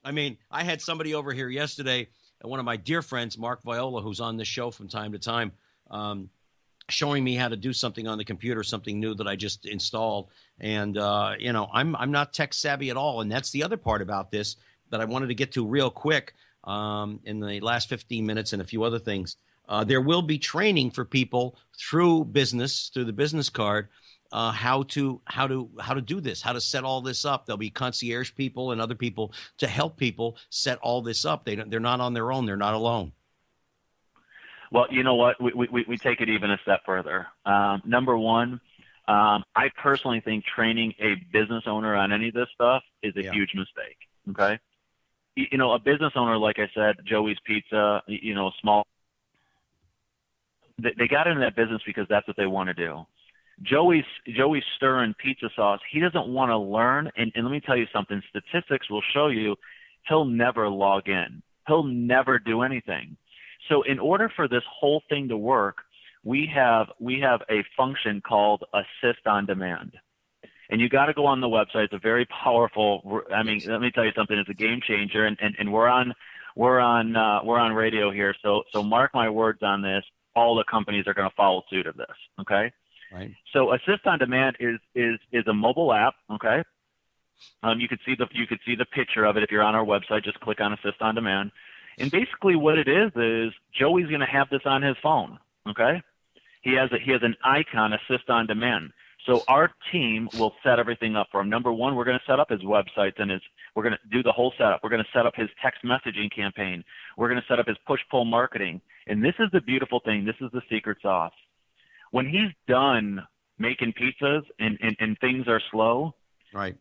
Speaker 2: I mean, I had somebody over here yesterday, one of my dear friends, Mark Viola, who's on this show from time to time, showing me how to do something on the computer, something new that I just installed. And, I'm not tech savvy at all. And that's the other part about this that I wanted to get to real quick in the last 15 minutes and a few other things. There will be training for people through the business card, how to do this, how to set all this up. There'll be concierge people and other people to help people set all this up. They're not on their own. They're not alone.
Speaker 4: Well, you know what? We take it even a step further. Number one, I personally think training a business owner on any of this stuff is a huge mistake. Okay. A business owner, like I said, Joey's Pizza, small, they got into that business because that's what they want to do. Joey's stirring pizza sauce. He doesn't want to learn. And let me tell you something, statistics will show you he'll never log in. He'll never do anything. So in order for this whole thing to work, we have a function called Assist on Demand. And you got to go on the website. It's a very powerful, let me tell you something, it's a game changer, and we're on radio here. So mark my words on this. All the companies are going to follow suit of this. Okay.
Speaker 2: Right.
Speaker 4: So Assist on Demand is a mobile app. Okay. You could see the picture of it if you're on our website. Just click on Assist on Demand. And basically what it is Joey's going to have this on his phone, okay? He has an icon, Assist on Demand. So our team will set everything up for him. Number one, we're going to set up his websites and we're going to do the whole setup. We're going to set up his text messaging campaign. We're going to set up his push-pull marketing. And this is the beautiful thing. This is the secret sauce. When he's done making pizzas and things are slow,
Speaker 2: right?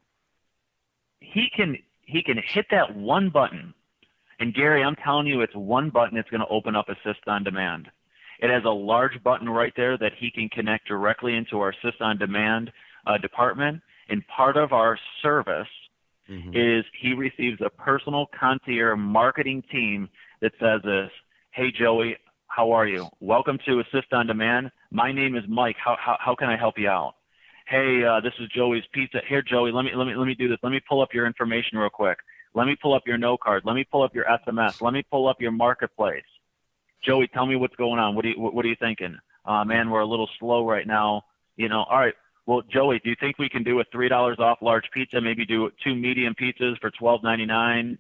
Speaker 4: He can hit that one button. And Gary, I'm telling you, it's one button that's going to open up Assist on Demand. It has a large button right there that he can connect directly into our Assist on Demand department. And part of our service is he receives a personal concierge marketing team that says this, hey, Joey, how are you? Welcome to Assist on Demand. My name is Mike. How can I help you out? Hey, this is Joey's Pizza. Here, Joey, let me do this. Let me pull up your information real quick. Let me pull up your Knocard. Let me pull up your SMS. Let me pull up your marketplace. Joey, tell me what's going on. What are you thinking? Man, we're a little slow right now. All right. Well, Joey, do you think we can do a $3 off large pizza? Maybe do 2 medium pizzas for $12.99.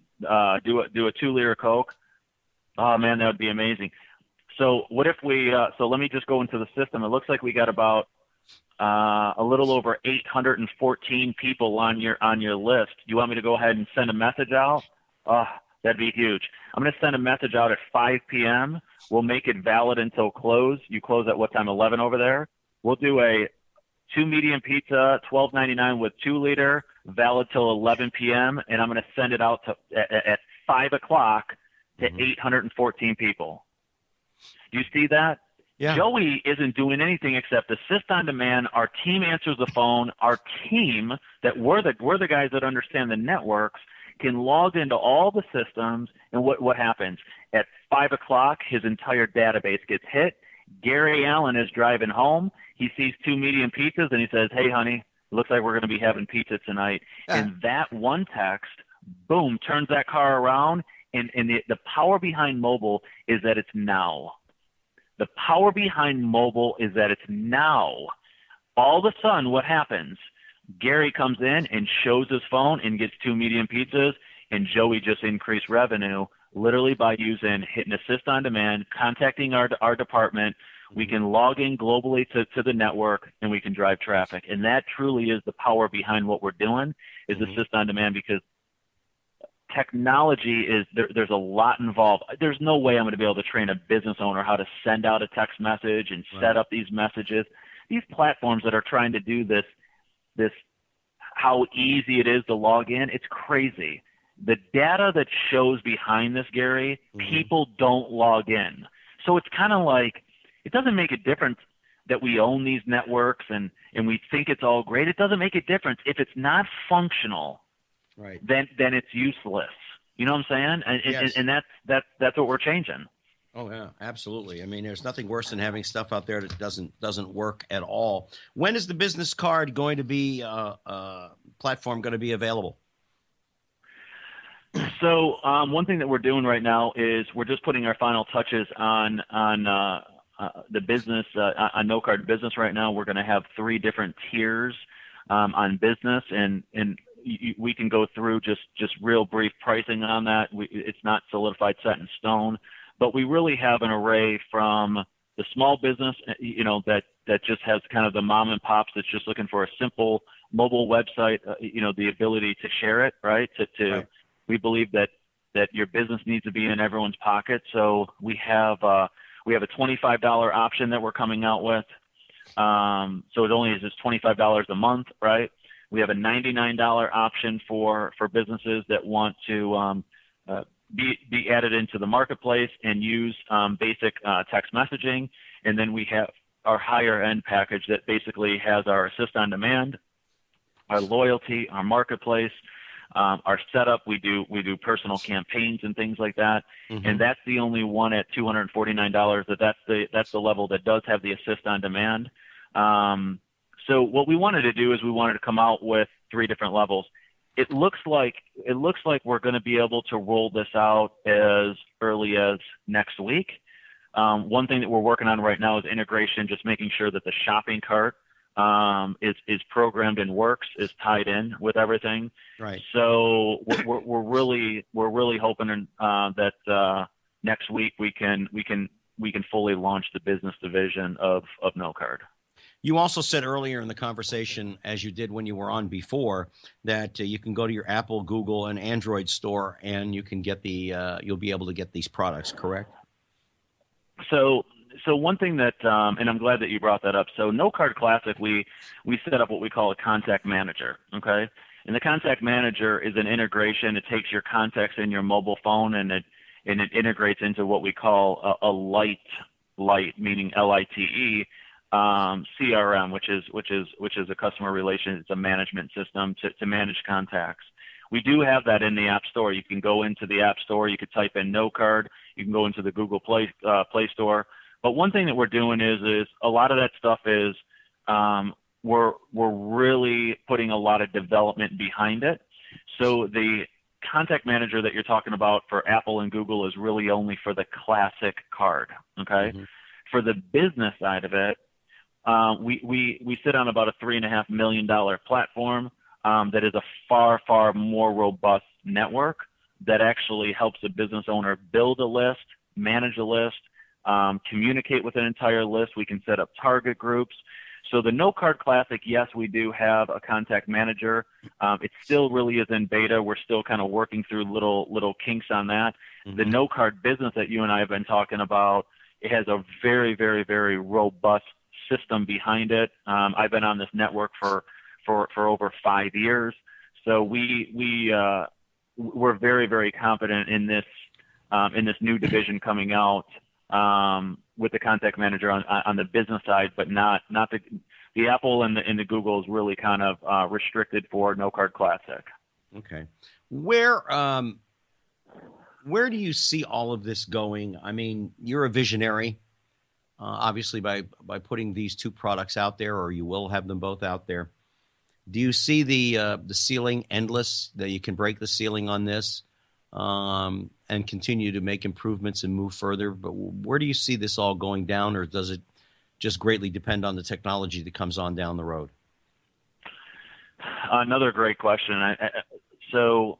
Speaker 4: Do a 2-liter Coke. Oh man, that would be amazing. So what if we, so let me just go into the system. It looks like we got about a little over 814 people on your list. Do you want me to go ahead and send a message out? That'd be huge. I'm going to send a message out at 5 p.m. We'll make it valid until close. You close at what time? 11 over there. We'll do a 2 medium pizza, $12.99 with 2 liter, valid till 11 p.m. And I'm going to send it out at 5 o'clock to 814 people. Do you see that?
Speaker 2: Yeah.
Speaker 4: Joey isn't doing anything except assist on demand. Our team answers the phone. Our team, that we're the guys that understand the networks, can log into all the systems. And what happens? At 5 o'clock, his entire database gets hit. Gary Allen is driving home. He sees 2 medium pizzas, and he says, "Hey, honey, looks like we're going to be having pizza tonight." And that one text, boom, turns that car around. And the power behind mobile is that it's now. The power behind mobile is that it's now. All of a sudden, what happens? Gary comes in and shows his phone and gets 2 medium pizzas, and Joey just increased revenue literally by hitting assist on demand, contacting our department. We can log in globally to the network, and we can drive traffic. And that truly is the power behind what we're doing, is assist on demand, because technology is there's a lot involved. There's no way I'm going to be able to train a business owner how to send out a text message and set up these messages. These platforms that are trying to do this how easy it is to log in, it's crazy. The data that shows behind this, Gary, people don't log in. So it's kind of like, it doesn't make a difference that we own these networks and we think it's all great. It doesn't make a difference. If it's not functional,
Speaker 2: right,
Speaker 4: then it's useless. You know what I'm saying?
Speaker 2: Yes.
Speaker 4: And that's what we're changing.
Speaker 2: Oh yeah, absolutely. I mean, there's nothing worse than having stuff out there that doesn't work at all. When is the business card going to be platform going to be available?
Speaker 4: So one thing that we're doing right now is we're just putting our final touches on the business on Knocard Business. Right now, we're going to have 3 different tiers on business, and we can go through just real brief pricing on that. It's not solidified, set in stone, but we really have an array from the small business, that just has kind of the mom and pops that's just looking for a simple mobile website, the ability to share it, right? Right. We believe that your business needs to be in everyone's pocket. So we have a $25 option that we're coming out with. So it only is just $25 a month, right? We have a $99 option for businesses that want to be added into the marketplace and use basic text messaging. And then we have our higher end package that basically has our assist on demand, our loyalty, our marketplace, our setup. We do personal campaigns and things like that. And that's the only one at $249 that's the level that does have the assist on demand. So what we wanted to do is we wanted to come out with 3 different levels. It looks like we're going to be able to roll this out as early as next week. One thing that we're working on right now is integration, just making sure that the shopping cart is programmed and works, is tied in with everything.
Speaker 2: Right.
Speaker 4: So we're really hoping that next week we can fully launch the business division of Knocard.
Speaker 2: You also said earlier in the conversation, as you did when you were on before, that you can go to your Apple, Google, and Android store, and you can get you'll be able to get these products, correct?
Speaker 4: So one thing that, and I'm glad that you brought that up. So Knocard Classic, we set up what we call a contact manager, okay? And the contact manager is an integration. It takes your contacts in your mobile phone and it integrates into what we call a light, meaning LITE, CRM, which is a customer relations, it's a management system to manage contacts. We do have that in the App Store. You can go into the App Store. You could type in Knocard. You can go into the Google Play Store. But one thing that we're doing is a lot of that stuff is we're really putting a lot of development behind it. So the contact manager that you're talking about for Apple and Google is really only for the classic card. Okay. For the business side of it, we sit on about a $3.5 million platform that is a far more robust network that actually helps a business owner build a list, manage a list, communicate with an entire list. We can set up target groups. So the Knocard Classic, yes, we do have a contact manager. It still really is in beta. We're still kind of working through little kinks on that. Mm-hmm. The Knocard business that you and I have been talking about, it has a very, very, very robust system behind it. I've been on this network for over 5 years. So we're very, very confident in this new division coming out with the contact manager on the business side, but not the Apple and the Google is really kind of restricted for Knocard Classic.
Speaker 2: Okay, where do you see all of this going? I mean, you're a visionary, obviously by putting these two products out there, or you will have them both out there. Do you see the ceiling endless, that you can break the ceiling on this and continue to make improvements and move further? But where do you see this all going down, or does it just greatly depend on the technology that comes on down the road?
Speaker 4: Another great question. So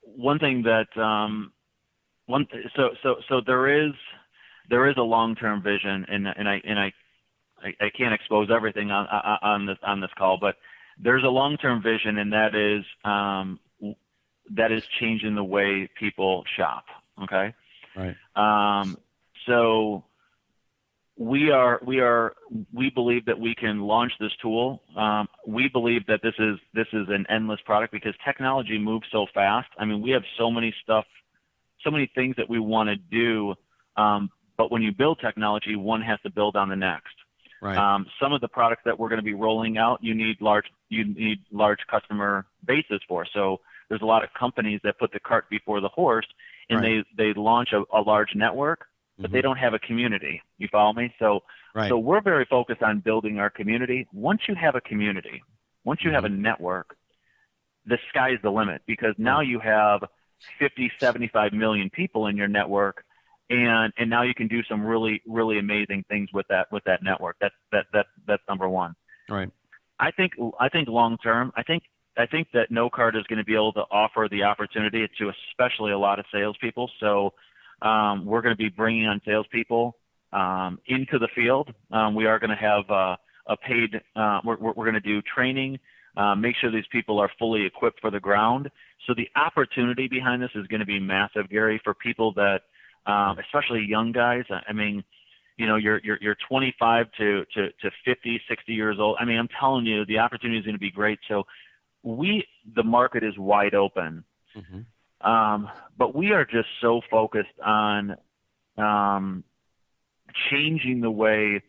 Speaker 4: one thing that so there is a long-term vision, and I can't expose everything on this call, but there's a long-term vision, and that is changing the way people shop. Okay. Right. So we believe that we can launch this tool. We believe that this is an endless product because technology moves so fast. I mean, we have so many things that we want to do. But when you build technology, one has to build on the next. Right. Some of the products that we're going to be rolling out, you need large customer bases for. So there's a lot of companies that put the cart before the horse, and right. they launch a large network, but they don't have a community. You follow me? So right. So we're very focused on building our community. Once you have a community, once you have a network, the sky's the limit, because now you have 50, 75 million people in your network. And now you can do some really, really amazing things with that network. That's number one. Right. I think long term, I think that Knocard is going to be able to offer the opportunity to especially a lot of salespeople. So we're going to be bringing on salespeople into the field. We are going to have a paid. We're going to do training. Make sure these people are fully equipped for the ground. So the opportunity behind this is going to be massive, Gary, for people that. Especially young guys. I mean, you know, you're 25 to 50, 60 years old. I mean, I'm telling you, the opportunity is going to be great. So the market is wide open. Mm-hmm. But we are just so focused on changing the way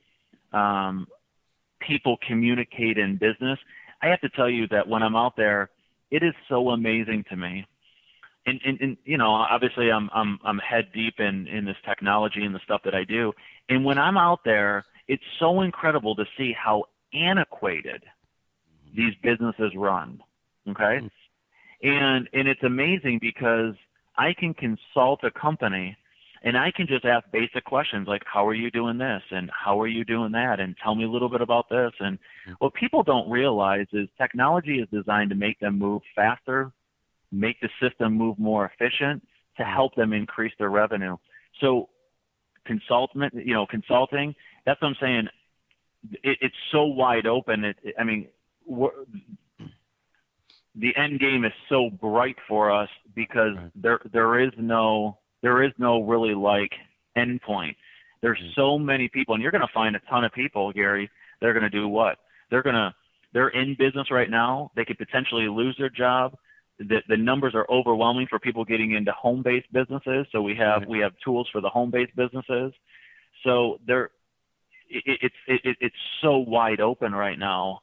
Speaker 4: people communicate in business. I have to tell you that when I'm out there, it is so amazing to me. And you know, obviously I'm head deep in this technology and the stuff that I do. And when I'm out there, it's so incredible to see how antiquated these businesses run. Okay. And it's amazing because I can consult a company and I can just ask basic questions like, how are you doing this? And how are you doing that? And tell me a little bit about this. And what people don't realize is technology is designed to make them move faster, make the system move more efficient, to help them increase their revenue. So consulting, that's what I'm saying. It's so wide open. I mean, the end game is so bright for us because there is no really like end point. There's so many people, and you're going to find a ton of people, Gary, they're going to do what? They're in business right now. They could potentially lose their job. The numbers are overwhelming for people getting into home-based businesses. So we have tools for the home-based businesses. So it's so wide open right now.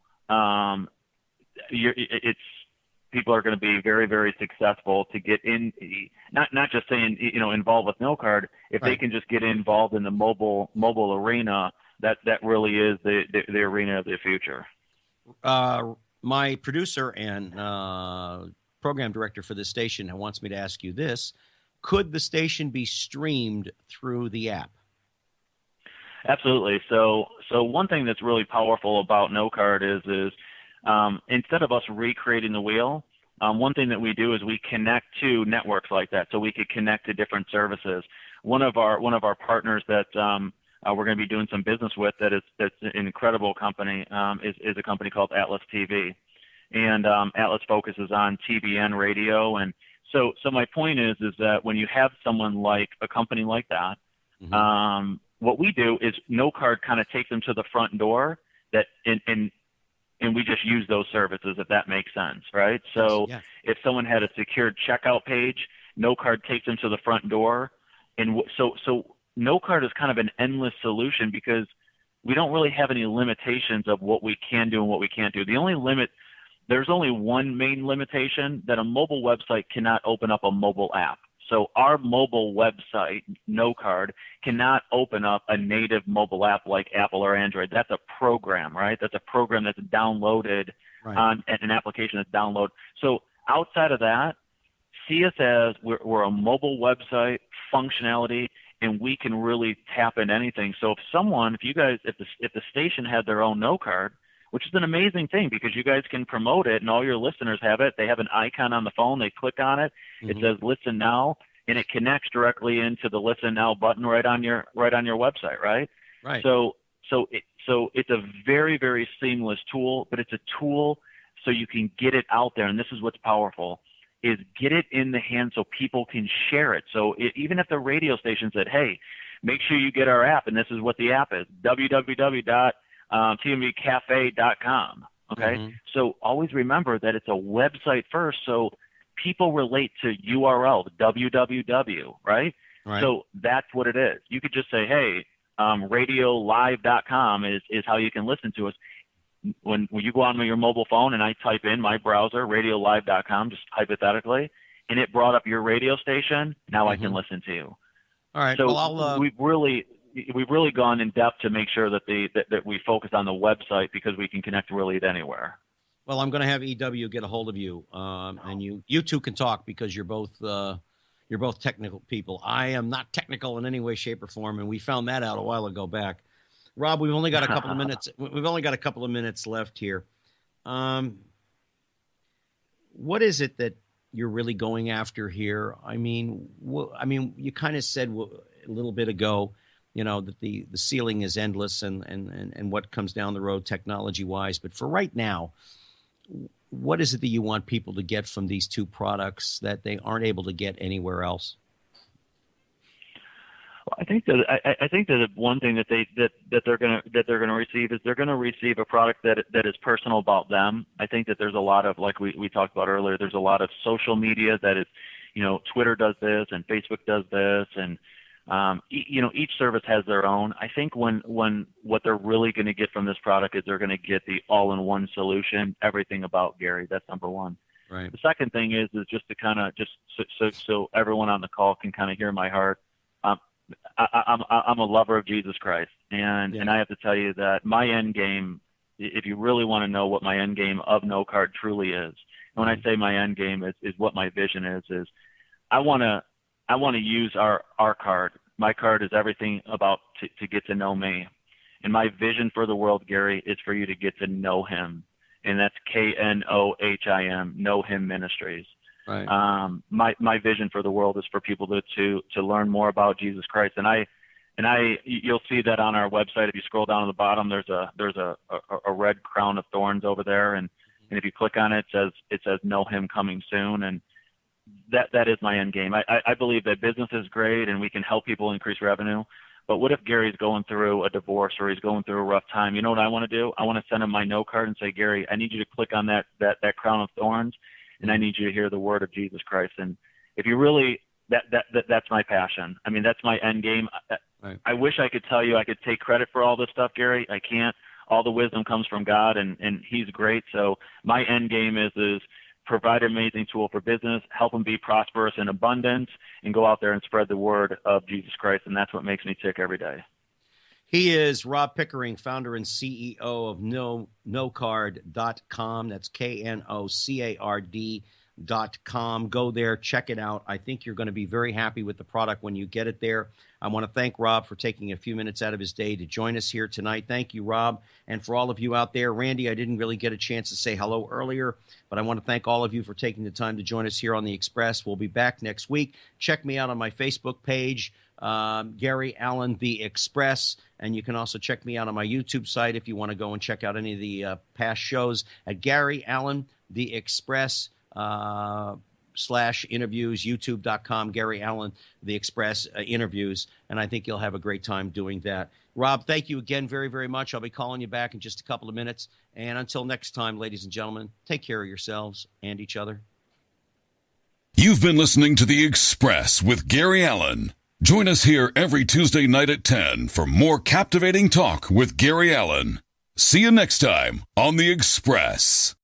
Speaker 4: People are going to be very, very successful to get in. Not just saying involved with Knocard. If they can just get involved in the mobile arena, that really is the arena of the future.
Speaker 2: My producer and program director for this station wants me to ask you this: could the station be streamed through the app?
Speaker 4: Absolutely. So one thing that's really powerful about Knocard is instead of us recreating the wheel, one thing that we do is we connect to networks like that. So we could connect to different services. one of our partners that we're going to be doing some business with that's an incredible company is a company called Atlas TV, and Atlas focuses on TBN radio. And so my point is that when you have someone like a company like that, what we do is Knocard kind of takes them to the front door and we just use those services, if that makes sense, right? So if someone had a secured checkout page, Knocard takes them to the front door. And so Knocard is kind of an endless solution because we don't really have any limitations of what we can do and what we can't do. There's only one main limitation, that a mobile website cannot open up a mobile app. So our mobile website, Knocard, cannot open up a native mobile app like Apple or Android. That's a program, right? That's a program that's downloaded on an application that's downloaded. So outside of that, see us as we're a mobile website functionality, and we can really tap into anything. So if the station had their own Knocard, which is an amazing thing because you guys can promote it and all your listeners have it. They have an icon on the phone. They click on it. It says Listen Now, and it connects directly into the Listen Now button right on your website, right?
Speaker 2: Right.
Speaker 4: So it's a very, very seamless tool, but it's a tool so you can get it out there. And this is what's powerful, is get it in the hands so people can share it. So even if the radio station said, hey, make sure you get our app, and this is what the app is, www.tmvcafe.com. Okay. So always remember that it's a website first. So people relate to URL, www, right? So that's what it is. You could just say, hey, radiolive.com is how you can listen to us. When you go on your mobile phone and I type in my browser, radiolive.com, just hypothetically, and it brought up your radio station, now I can listen to you.
Speaker 2: All right.
Speaker 4: So
Speaker 2: well,
Speaker 4: we've really gone in depth to make sure that that we focus on the website because we can connect really to anywhere.
Speaker 2: Well, I'm going to have EW get a hold of you, and you two can talk because you're both technical people. I am not technical in any way, shape, or form, and we found that out a while ago back. Rob, we've only got a couple of minutes. We've only got a couple of minutes left here. What is it that you're really going after here? I mean, you kind of said a little bit ago, that the ceiling is endless and what comes down the road technology-wise. But for right now, what is it that you want people to get from these two products that they aren't able to get anywhere else?
Speaker 4: Well, I think that one thing that they're going to receive is they're going to receive a product that is personal about them. I think that there's a lot of, like we talked about earlier, there's a lot of social media that is, Twitter does this and Facebook does this, and each service has their own. I think when what they're really going to get from this product is they're going to get the all-in-one solution, everything about Gary. That's number one.
Speaker 2: Right.
Speaker 4: The second thing is just to kind of so everyone on the call can kind of hear my heart. I'm a lover of Jesus Christ, and I have to tell you that my end game, if you really want to know what my end game of Knocard truly is, and when I say my end game is what my vision is I want to use our card. My card is everything about to get to know me, and my vision for the world, Gary, is for you to get to know Him, and that's KNOHIM, Know Him Ministries.
Speaker 2: Right.
Speaker 4: My vision for the world is for people to learn more about Jesus Christ, and you'll see that on our website. If you scroll down to the bottom, there's a red crown of thorns over there, and if you click on it, it says Know Him coming soon, and that is my end game. I believe that business is great and we can help people increase revenue, but what if Gary's going through a divorce or he's going through a rough time? You know what I want to do? I want to send him my Knocard and say, Gary, I need you to click on that crown of thorns, and I need you to hear the word of Jesus Christ. And if you really, that's my passion. I mean, that's my end game.
Speaker 2: Right.
Speaker 4: I wish I could tell you I could take credit for all this stuff, Gary. I can't. All the wisdom comes from God, and He's great. So my end game is provide an amazing tool for business, help them be prosperous in abundance, and go out there and spread the word of Jesus Christ. And that's what makes me tick every day.
Speaker 2: He is Rob Pickering, founder and CEO of Knocard.com. That's KNOCARD. Go there, check it out. I think you're going to be very happy with the product when you get it there. I want to thank Rob for taking a few minutes out of his day to join us here tonight. Thank you, Rob. And for all of you out there, Randy, I didn't really get a chance to say hello earlier, but I want to thank all of you for taking the time to join us here on The Express. We'll be back next week. Check me out on my Facebook page, Gary Allen, The Express. And you can also check me out on my YouTube site if you want to go and check out any of the past shows at Gary Allen, The Express, /interviews, youtube.com, Gary Allen, The Express interviews. And I think you'll have a great time doing that. Rob, thank you again very, very much. I'll be calling you back in just a couple of minutes. And until next time, ladies and gentlemen, take care of yourselves and each other.
Speaker 1: You've been listening to The Express with Gary Allen. Join us here every Tuesday night at 10 for more captivating talk with Gary Allen. See you next time on The Express.